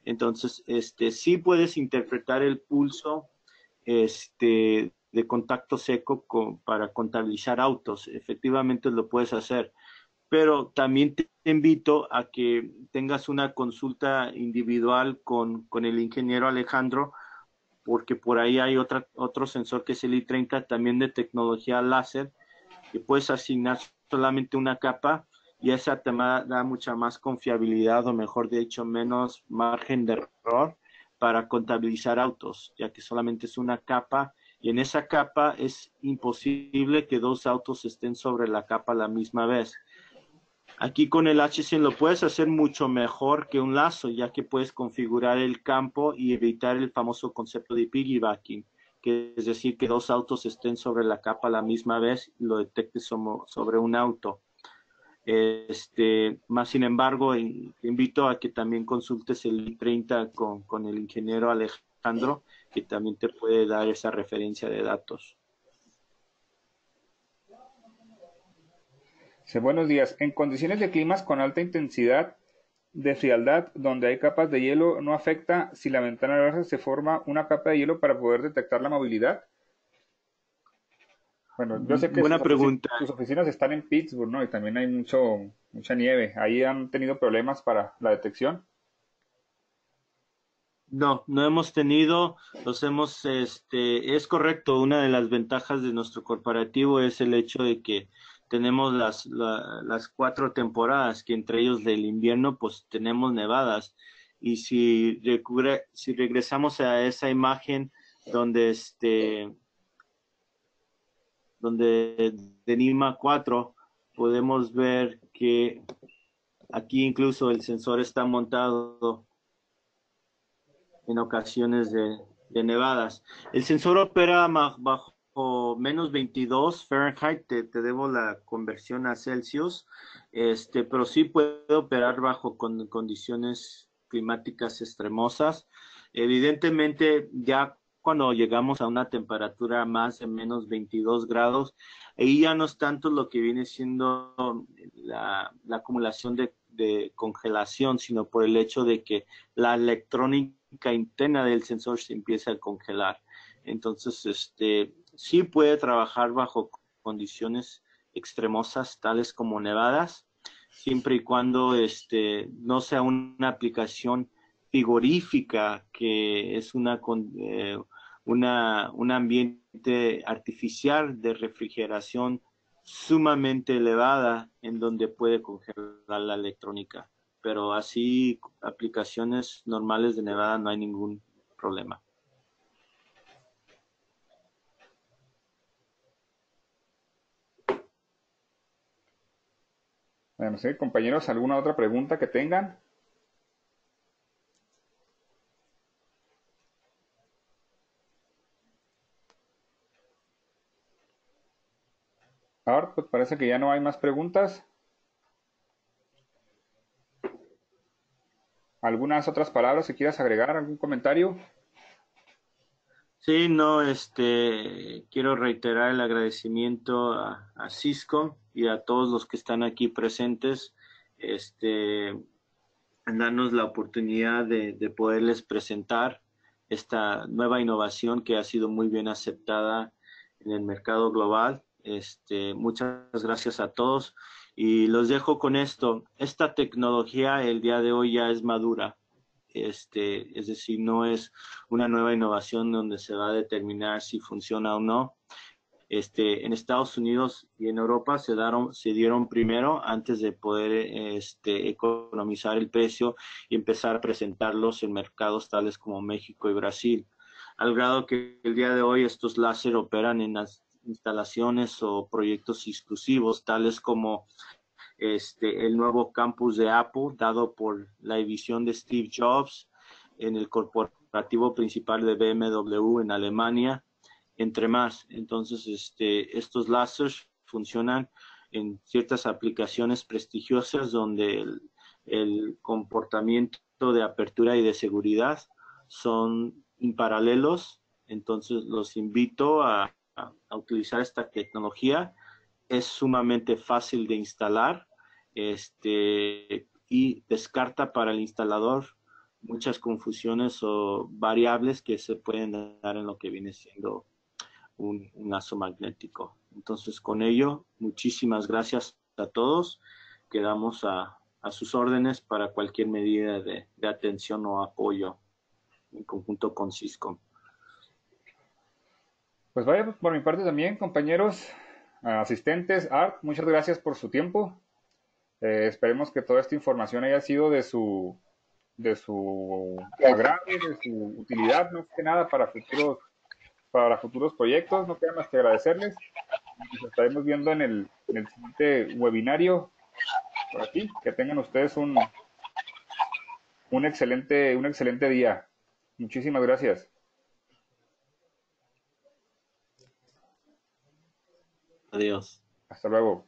Entonces, sí puedes interpretar el pulso de contacto seco para contabilizar autos. Efectivamente lo puedes hacer, pero también te invito a que tengas una consulta individual con el ingeniero Alejandro, porque por ahí hay otro sensor que es el i30, también de tecnología láser, que puedes asignar solamente una capa y esa te da mucha más confiabilidad, o mejor dicho, menos margen de error para contabilizar autos, ya que solamente es una capa y en esa capa es imposible que dos autos estén sobre la capa a la misma vez. Aquí con el HCM lo puedes hacer mucho mejor que un lazo, ya que puedes configurar el campo y evitar el famoso concepto de piggybacking, que es decir, que dos autos estén sobre la capa a la misma vez y lo detectes sobre un auto. Más sin embargo, te invito a que también consultes el i30 con el ingeniero Alejandro, que también te puede dar esa referencia de datos. Buenos días. En condiciones de climas con alta intensidad de frialdad, donde hay capas de hielo, ¿no afecta si la ventana láser se forma una capa de hielo para poder detectar la movilidad? Bueno, yo sé que Buena pregunta. sus oficinas están en Pittsburgh, ¿no? Y también hay mucha nieve. ¿Ahí han tenido problemas para la detección? No hemos tenido, es correcto, una de las ventajas de nuestro corporativo es el hecho de que tenemos las 4 temporadas, que entre ellos del invierno, pues tenemos nevadas. Y si regresamos a esa imagen donde de NIMA 4, podemos ver que aquí incluso el sensor está montado en ocasiones de nevadas. El sensor opera bajo menos 22 Fahrenheit, te debo la conversión a Celsius, pero sí puede operar bajo condiciones climáticas extremosas. Evidentemente, ya cuando llegamos a una temperatura más de menos 22 grados, ahí ya no es tanto lo que viene siendo la acumulación de congelación, sino por el hecho de que la electrónica interna del sensor se empieza a congelar. Entonces, sí puede trabajar bajo condiciones extremosas, tales como nevadas, siempre y cuando no sea una aplicación frigorífica, que es un ambiente artificial de refrigeración sumamente elevada en donde puede congelar la electrónica. Pero así, aplicaciones normales de nevada no hay ningún problema. No sé, compañeros, ¿alguna otra pregunta que tengan? Ahora, pues parece que ya no hay más preguntas. ¿Algunas otras palabras que quieras agregar? ¿Algún comentario? Sí, no, quiero reiterar el agradecimiento a Cisco y a todos los que están aquí presentes, en darnos la oportunidad de poderles presentar esta nueva innovación que ha sido muy bien aceptada en el mercado global. Muchas gracias a todos y los dejo con esto. Esta tecnología el día de hoy ya es madura. Es decir, no es una nueva innovación donde se va a determinar si funciona o no. En Estados Unidos y en Europa se dieron primero antes de poder economizar el precio y empezar a presentarlos en mercados tales como México y Brasil. Al grado que el día de hoy estos láser operan en las instalaciones o proyectos exclusivos tales como el nuevo campus de Apple, dado por la división de Steve Jobs en el corporativo principal de BMW en Alemania, entre más. Entonces, estos láseres funcionan en ciertas aplicaciones prestigiosas donde el comportamiento de apertura y de seguridad son imparalelos. Entonces, los invito a utilizar esta tecnología. Es sumamente fácil de instalar, y descarta para el instalador muchas confusiones o variables que se pueden dar en lo que viene siendo un lazo magnético. Entonces, con ello, muchísimas gracias a todos. Quedamos a sus órdenes para cualquier medida de atención o apoyo en conjunto con Cisco. Pues vaya, por mi parte también, compañeros, asistentes, Art, muchas gracias por su tiempo. Esperemos que toda esta información haya sido de su agrado, de su utilidad, no que nada para futuros proyectos. No queda más que agradecerles. Nos estaremos viendo en el siguiente webinario por aquí. Que tengan ustedes un excelente día. Muchísimas gracias. Adiós. Hasta luego.